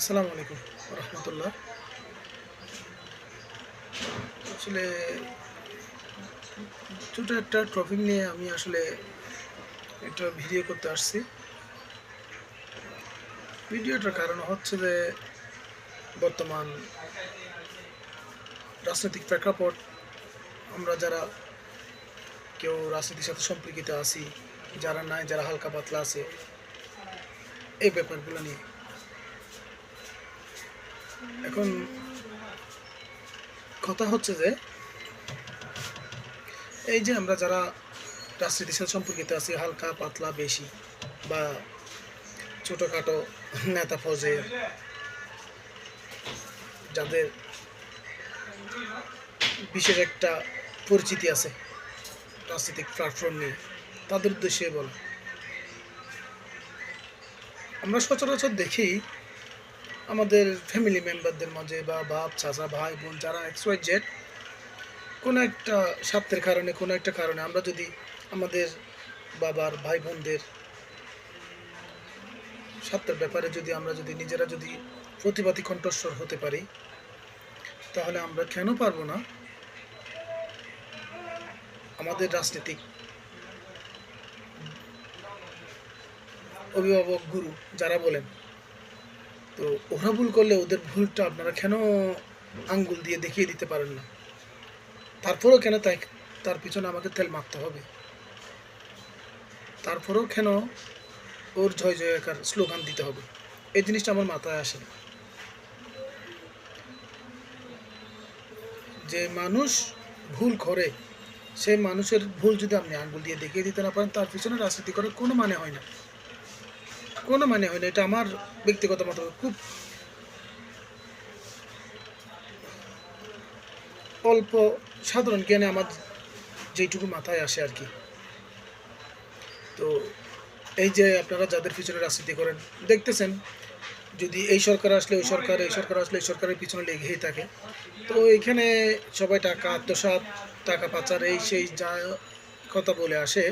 আসসালামু আলাইকুম রহমতুল্লাহ। আসলে ছোটো একটা টপিক নিয়ে আমি আসলে একটা ভিডিও করতে আসছি। ভিডিওটার কারণ হচ্ছে যে বর্তমান রাজনৈতিক প্রেক্ষাপট, আমরা যারা কেউ রাজনীতির সাথে সম্পর্কিত আছি, যারা নাই, যারা হালকা পাতলা আছে, এই ব্যাপারগুলো নিয়ে এখন কথা হচ্ছে যে এই যে আমরা যারা রাজনীতির সাথে সম্পর্কিত আছি, হালকা পাতলা বেশি বা ছোটোখাটো নেতা ফজে, যাদের বিশেষ একটা পরিচিতি আছে রাজনৈতিক প্ল্যাটফর্ম নিয়ে, তাদের উদ্দেশ্যে বলা, আমরা সচরাচর দেখি আমাদের ফ্যামিলি মেম্বারদের মাঝে বা বাপ চাচা ভাই বোন যারা XYZ কোনো একটা স্বার্থের কারণে, কোনো একটা কারণে আমরা যদি আমাদের বাবার ভাই বোনদের স্বার্থের ব্যাপারে যদি আমরা যদি নিজেরা যদি প্রতিবাদী কণ্ঠস্বর হতে পারি, তাহলে আমরা কেন পারবো না আমাদের রাজনীতিক অভিভাবক গুরু যারা বলেন, তো ওরা ভুল করলে ওদের ভুলটা আপনারা কেন আঙ্গুল দিয়ে দেখিয়ে দিতে পারেন না? তারপরেও কেন তার পিছনে আমাকে তেল মারতে হবে? তারপরেও কেন ওর জয় জয়কার স্লোগান দিতে হবে? এই জিনিসটা আমার মাথায় আসে। যে মানুষ ভুল করে, সেই মানুষের ভুল যদি আপনি আঙ্গুল দিয়ে দেখিয়ে দিতে না পারেন, তার পিছনে রাজনীতি করার কোনো মানে হয় না, কোনো মানে হয় না। এটা আমার ব্যক্তিগত মত, খুব অল্প সাধারণ জ্ঞানে আমার যেইটুকু মাথায় আসে আর কি। তো এই যে আপনারা যাদের পিছনে রাজনীতি করেন, দেখতেছেন যদি এই সরকার আসলে ওই সরকার, এই সরকার আসলে এই সরকারের পিছনে লেগেই থাকে। তো এখানে সবাই টাকা আত্মসাৎ, টাকা পাচার, এই সেই যা কথা বলে আসে,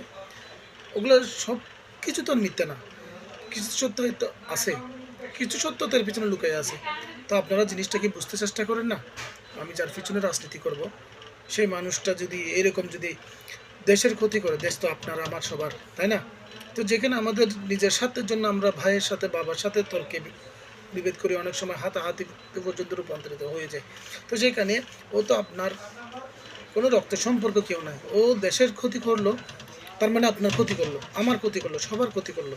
ওগুলো সব কিছু তো মিথ্যা না, কিছু সত্য তো আছে, কিছু সত্যতার পিছনে লুকিয়ে আছে। তো আপনারা জিনিসটা কি বুঝতে চেষ্টা করেন না? আমি যার পিছনে রাজনীতি করব, সেই মানুষটা যদি এরকম যদি দেশের ক্ষতি করে, দেশ তো আপনার আমার সবার, তাই না? তো যেখানে আমাদের নিজের স্বার্থের জন্য আমরা ভাইয়ের সাথে বাবার সাথে তর্কে বিভেদ করি, অনেক সময় হাতাহাতি পর্যন্ত রূপান্তরিত হয়ে যায়। তো সেখানে ও তো আপনার কোনো রক্তের সম্পর্ক কেউ নাই, ও দেশের ক্ষতি করলো, তার মানে আপনার ক্ষতি করলো, আমার ক্ষতি করলো, সবার ক্ষতি করলো।